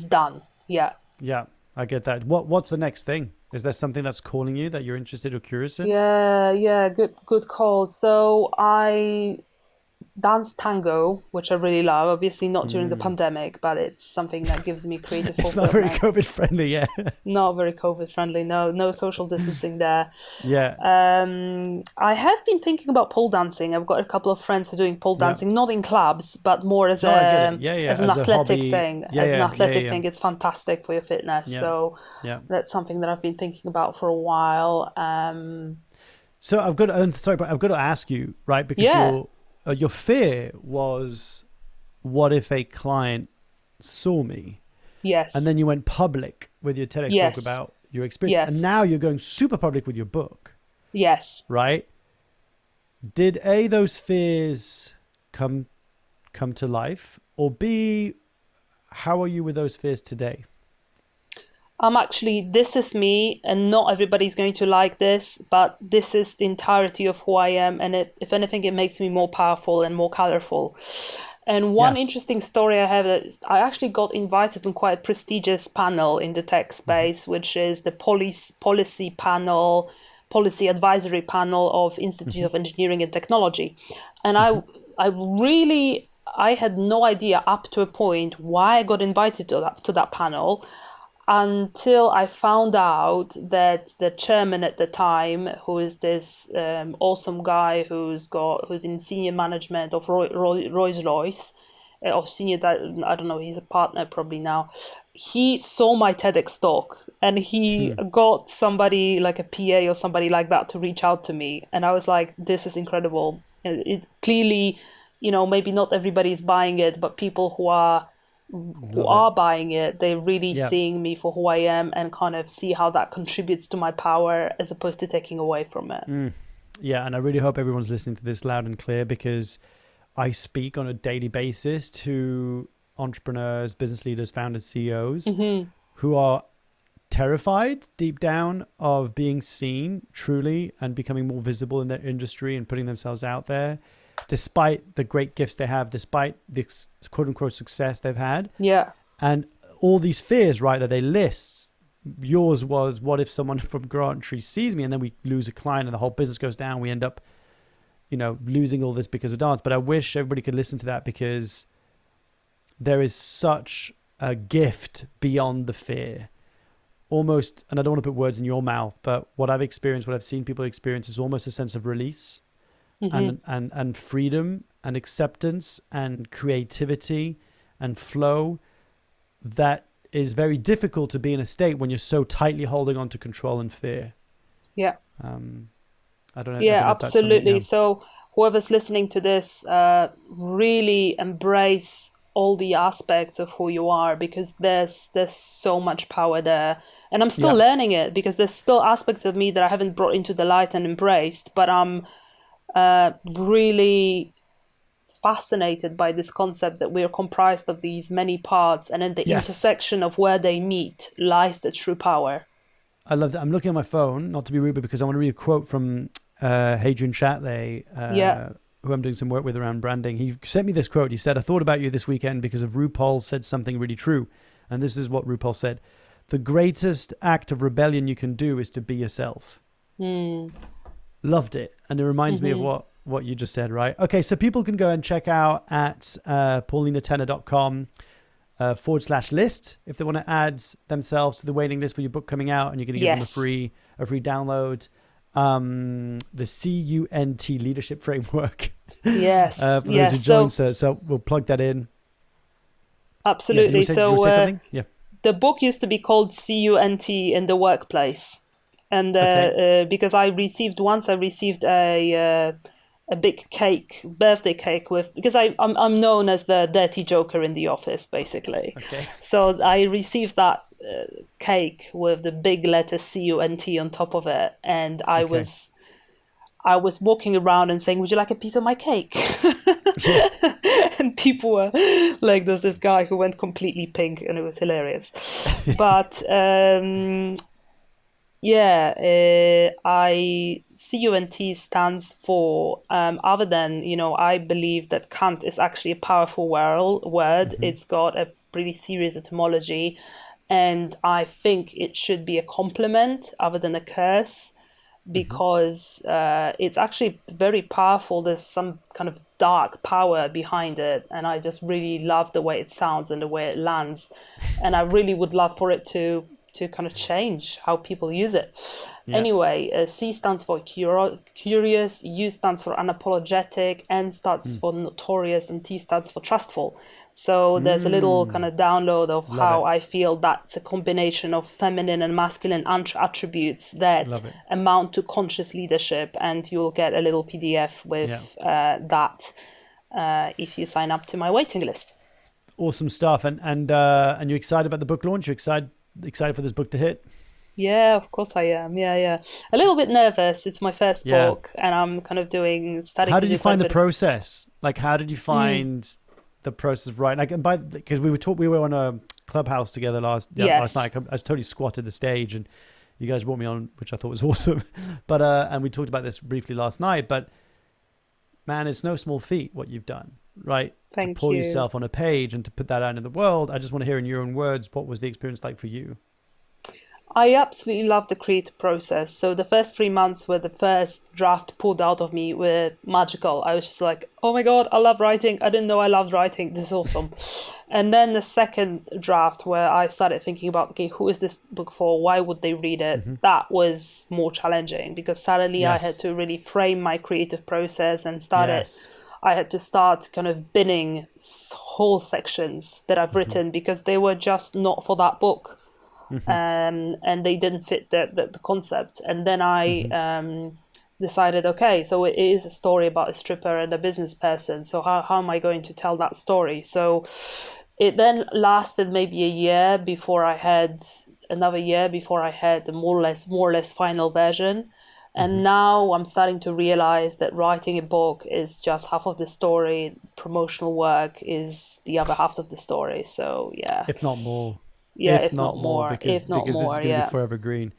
done. Yeah. Yeah. I get that. What's the next thing? Is there something that's calling you that you're interested or curious in? Yeah, good call. So I dance tango, which I really love. Obviously not during the pandemic, but it's something that gives me creative It's not very COVID friendly, yeah. Not very COVID friendly. No social distancing there. Yeah. I have been thinking about pole dancing. I've got a couple of friends who are doing pole dancing, not in clubs, but more as an athletic thing. As an athletic thing, it's fantastic for your fitness. Yeah. So that's something that I've been thinking about for a while. So I've got to ask you, right? Because your fear was, what if a client saw me? Yes. And then you went public with your TEDx talk about your experience. Yes. And now you're going super public with your book. Yes. Right? Did A, those fears come to life? Or B, how are you with those fears today? This is me, and not everybody's going to like this, but this is the entirety of who I am, and if anything, it makes me more powerful and more colorful. And one interesting story I have is I actually got invited on quite a prestigious panel in the tech space, which is the policy advisory panel of Institute of Engineering and Technology. And I had no idea up to a point why I got invited to that panel. until I found out that the chairman at the time, who is this awesome guy who's in senior management of Rolls-Royce, or senior, I don't know, he's a partner probably now. He saw my TEDx talk and he got somebody like a PA or somebody like that to reach out to me. And I was like, this is incredible. It clearly, maybe not everybody is buying it, but people who are buying it, they're really seeing me for who I am and kind of see how that contributes to my power as opposed to taking away from it. Yeah, and I really hope everyone's listening to this loud and clear, because I speak on a daily basis to entrepreneurs, business leaders, founders, CEOs who are terrified deep down of being seen truly and becoming more visible in their industry and putting themselves out there, despite the great gifts they have, despite the quote unquote success they've had. Yeah. And all these fears, right, that they list. Yours was, what if someone from Grantry sees me and then we lose a client and the whole business goes down? We end up, losing all this because of dance. But I wish everybody could listen to that, because there is such a gift beyond the fear. Almost, and I don't want to put words in your mouth, but what I've experienced, what I've seen people experience, is almost a sense of release and freedom and acceptance and creativity and flow that is very difficult to be in a state when you're so tightly holding on to control and fear. Yeah. I don't know. Yeah, absolutely. So whoever's listening to this, really embrace all the aspects of who you are, because there's so much power there. And I'm still learning it, because there's still aspects of me that I haven't brought into the light and embraced, but I'm really fascinated by this concept that we are comprised of these many parts, and in the intersection of where they meet lies the true power. I love that. I'm looking at my phone, not to be rude, but because I want to read a quote from Hadrian Chatley, who I'm doing some work with around branding. He sent me this quote. He said, "I thought about you this weekend because of RuPaul said something really true." And this is what RuPaul said: "The greatest act of rebellion you can do is to be yourself." Loved it. And it reminds me of what you just said, right? Okay, so people can go and check out at paulinatenner.com /list if they want to add themselves to the waiting list for your book coming out, and you're going to give them a free download. The CUNT leadership framework. Yes. For those who joined, so we'll plug that in. Absolutely. Did you say something? Yeah. The book used to be called CUNT in the Workplace, and because I received a big birthday cake because I'm known as the dirty joker in the office, basically. Okay. So I received that cake with the big letter CUNT on top of it, and I was walking around and saying, "Would you like a piece of my cake?" And people were like, "There's this guy who went completely pink," and it was hilarious. But CUNT stands for, other than, I believe that Kant is actually a powerful word. It's got a pretty serious etymology, and I think it should be a compliment other than a curse, because it's actually very powerful. There's some kind of dark power behind it, and I just really love the way it sounds and the way it lands, and I really would love for it to kind of change how people use it. Anyway, C stands for curious, U stands for unapologetic, N stands for notorious, and T stands for trustful. So there's a little kind of download of how I feel that's a combination of feminine and masculine attributes that amount to conscious leadership, and you'll get a little PDF with that if you sign up to my waiting list. Awesome stuff. And you're excited about the book launch? You're excited for this book to hit? Yeah, of course I am. Yeah. A little bit nervous. It's my first book, and I'm kind of How did you find the process? Like, how did you find the process of writing? Like, because we were on a Clubhouse together last night. I totally squatted the stage, and you guys brought me on, which I thought was awesome. But and we talked about this briefly last night. But man, it's no small feat what you've done, right? Thank to pull you. yourself on a page and to put that out in the world. I just want to hear in your own words, what was the experience like for you? I absolutely love the creative process. So the first 3 months where the first draft pulled out of me were magical. I was just like, oh my God, I love writing. I didn't know I loved writing. This is awesome. And then the second draft, where I started thinking about, okay, who is this book for? Why would they read it? That was more challenging, because suddenly I had to really frame my creative process and I had to start kind of binning whole sections that I've written because they were just not for that book. And they didn't fit the concept. And then I decided, okay, so it is a story about a stripper and a business person. So how am I going to tell that story? So it then lasted maybe another year before I had a more or less final version. And now I'm starting to realize that writing a book is just half of the story. Promotional work is the other half of the story. So yeah. If not more. Yeah, if not more. Because this is going to be forever green.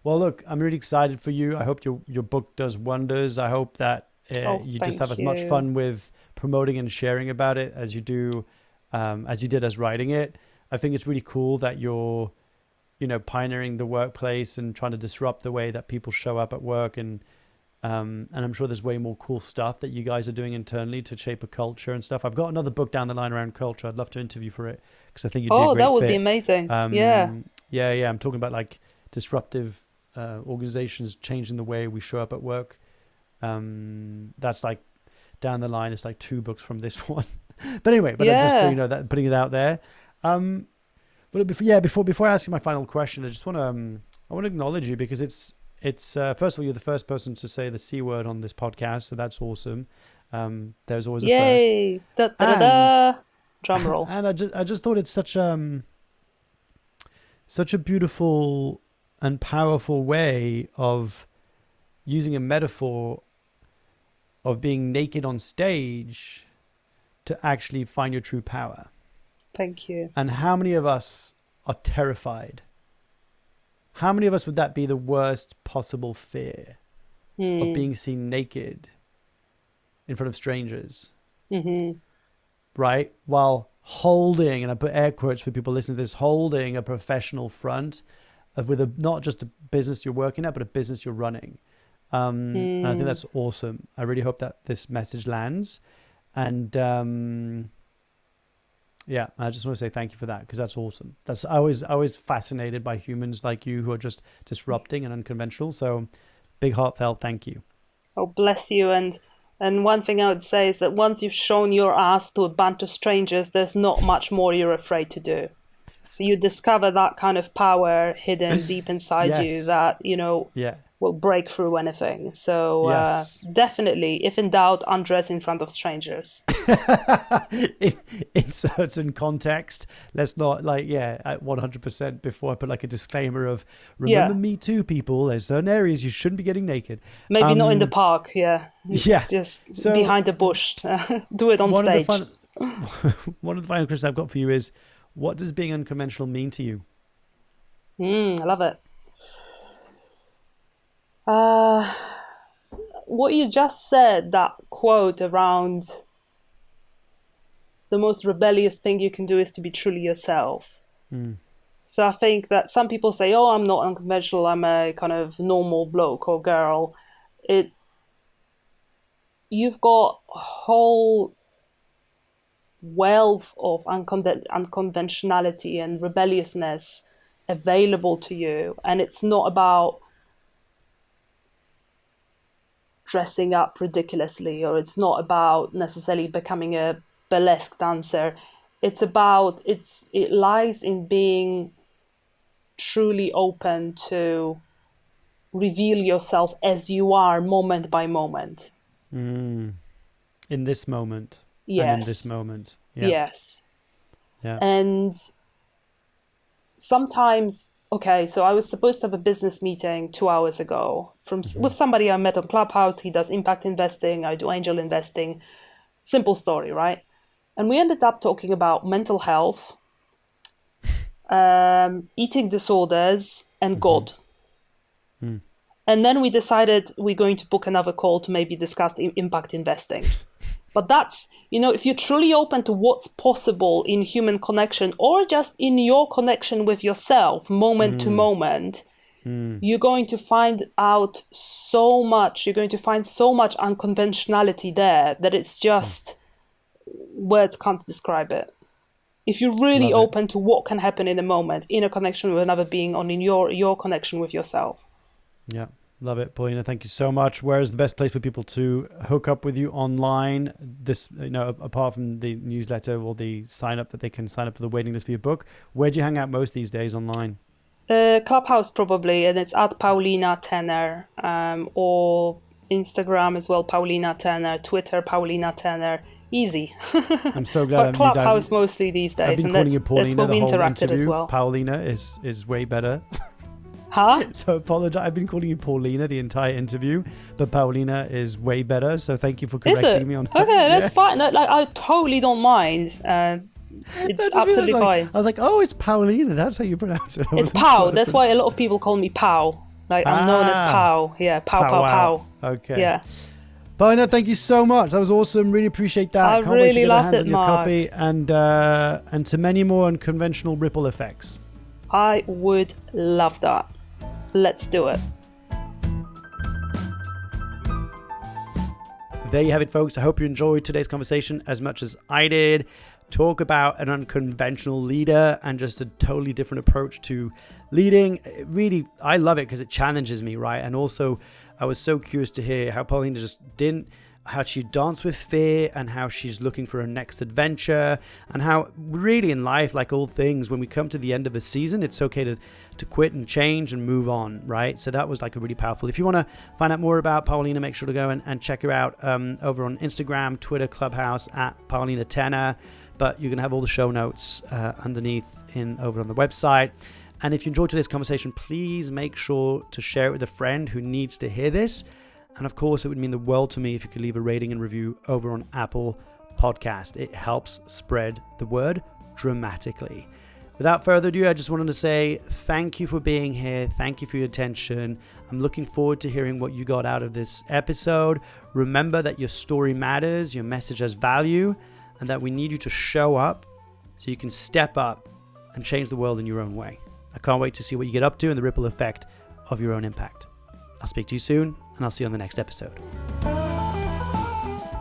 Well, look, I'm really excited for you. I hope your book does wonders. I hope that you just have as much fun with promoting and sharing about it as you do, as you did as writing it. I think it's really cool that you're, pioneering the workplace and trying to disrupt the way that people show up at work. And I'm sure there's way more cool stuff that you guys are doing internally to shape a culture and stuff. I've got another book down the line around culture. I'd love to interview for it because I think you'd be a great fit. Oh, that would be amazing. Yeah. I'm talking about like disruptive organizations changing the way we show up at work. That's like down the line. It's like 2 books from this one. But anyway, I'm just that putting it out there. But before I ask you my final question, I just want to acknowledge you because it's first of all, you're the first person to say the C word on this podcast, so that's awesome. There's always a first. Yay! Drum roll. And I just thought it's such a beautiful and powerful way of using a metaphor of being naked on stage to actually find your true power. Thank you. And how many of us are terrified? How many of us would that be the worst possible fear of being seen naked in front of strangers? Right? While holding, and I put air quotes for people listening to this, holding a professional front with not just a business you're working at, but a business you're running. And I think that's awesome. I really hope that this message lands. And I just want to say thank you for that because that's awesome. I was fascinated by humans like you who are just disrupting and unconventional. So big heartfelt thank you. Oh, bless you. And one thing I would say is that once you've shown your ass to a bunch of strangers, there's not much more you're afraid to do. So you discover that kind of power hidden deep inside you that, will break through anything. So definitely, if in doubt, undress in front of strangers. in certain context, let's not at 100% before I put like a disclaimer of remember Me Too, people. There's certain areas you shouldn't be getting naked. Maybe not in the park. Just behind a bush. Do it on stage. One of the final questions I've got for you is, what does being unconventional mean to you? I love it. What you just said, that quote around the most rebellious thing you can do is to be truly yourself. So I think that some people say, oh, I'm not unconventional, I'm a kind of normal bloke or girl. You've got a whole wealth of unconventionality and rebelliousness available to you, and it's not about dressing up ridiculously, or it's not about necessarily becoming a burlesque dancer. It lies in being truly open to reveal yourself as you are, moment by moment. In this moment. Yes. And in this moment. Yeah. Yes. Yeah. And sometimes, so I was supposed to have a business meeting 2 hours ago with somebody I met on Clubhouse. He does impact investing. I do angel investing. Simple story, right? And we ended up talking about mental health, eating disorders, and God. And then we decided we're going to book another call to maybe discuss impact investing. But that's, if you're truly open to what's possible in human connection, or just in your connection with yourself, moment to moment, you're going to find out so much. You're going to find so much unconventionality there that it's just words can't describe it. If you're really Love it. open to what can happen in a moment, in a connection with another being, or in your connection with yourself. Yeah. Love it, Paulina. Thank you so much. Where is the best place for people to hook up with you online? This, apart from the newsletter or the sign up that they can sign up for the waiting list for your book, where do you hang out most these days online? Clubhouse probably, and it's at Paulina Tenner, or Instagram as well, Paulina Tenner, Twitter, Paulina Tenner. Easy. I'm so glad. But Clubhouse mostly these days, I've been and calling you Paulina that's where we the whole interacted interview. as well. Paulina is way better. Huh? So apologize. I've been calling you Paulina the entire interview, but Paulina is way better. So thank you for correcting me on that. Okay, that's fine. Like, I totally don't mind. It's absolutely fine. I was like, oh, it's Paulina. That's how you pronounce it. It's Pow. That's why a lot of people call me Pow. Like, I'm known as Pow. Yeah, Pow. Okay. Yeah. Paulina, thank you so much. That was awesome. Really appreciate that. I Can't really wait to get loved our hands it, on your Mark. copy and to many more unconventional ripple effects. I would love that. Let's do it. There you have it, folks. I hope you enjoyed today's conversation as much as I did. Talk about an unconventional leader and just a totally different approach to leading. Really, I love it because it challenges me, right? And also, I was so curious to hear how Paulina how she danced with fear and how she's looking for her next adventure, and how really in life, like all things, when we come to the end of a season, it's okay to quit and change and move on, right? So that was like a really powerful. If you want to find out more about Paulina, make sure to go and check her out over on Instagram, Twitter, Clubhouse at Paulina Tenner. But you're going to have all the show notes underneath over on the website. And if you enjoyed today's conversation, please make sure to share it with a friend who needs to hear this. And of course, it would mean the world to me if you could leave a rating and review over on Apple Podcast. It helps spread the word dramatically. Without further ado, I just wanted to say thank you for being here. Thank you for your attention. I'm looking forward to hearing what you got out of this episode. Remember that your story matters, your message has value, and that we need you to show up so you can step up and change the world in your own way. I can't wait to see what you get up to and the ripple effect of your own impact. I'll speak to you soon, and I'll see you on the next episode.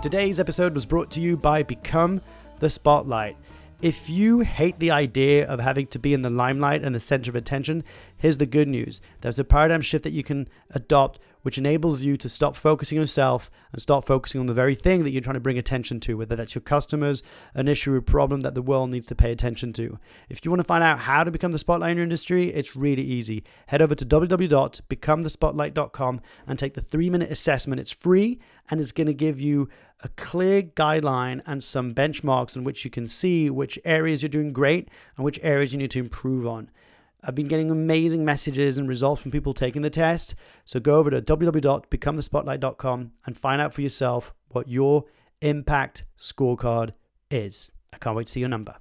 Today's episode was brought to you by Become the Spotlight. If you hate the idea of having to be in the limelight and the center of attention, here's the good news. There's a paradigm shift that you can adopt which enables you to stop focusing on yourself and start focusing on the very thing that you're trying to bring attention to, whether that's your customers, an issue or problem that the world needs to pay attention to. If you want to find out how to become the spotlight in your industry, it's really easy. Head over to www.becomethespotlight.com and take the 3-minute assessment. It's free and it's going to give you a clear guideline and some benchmarks in which you can see which areas you're doing great and which areas you need to improve on. I've been getting amazing messages and results from people taking the test. So go over to www.becomethespotlight.com and find out for yourself what your impact scorecard is. I can't wait to see your number.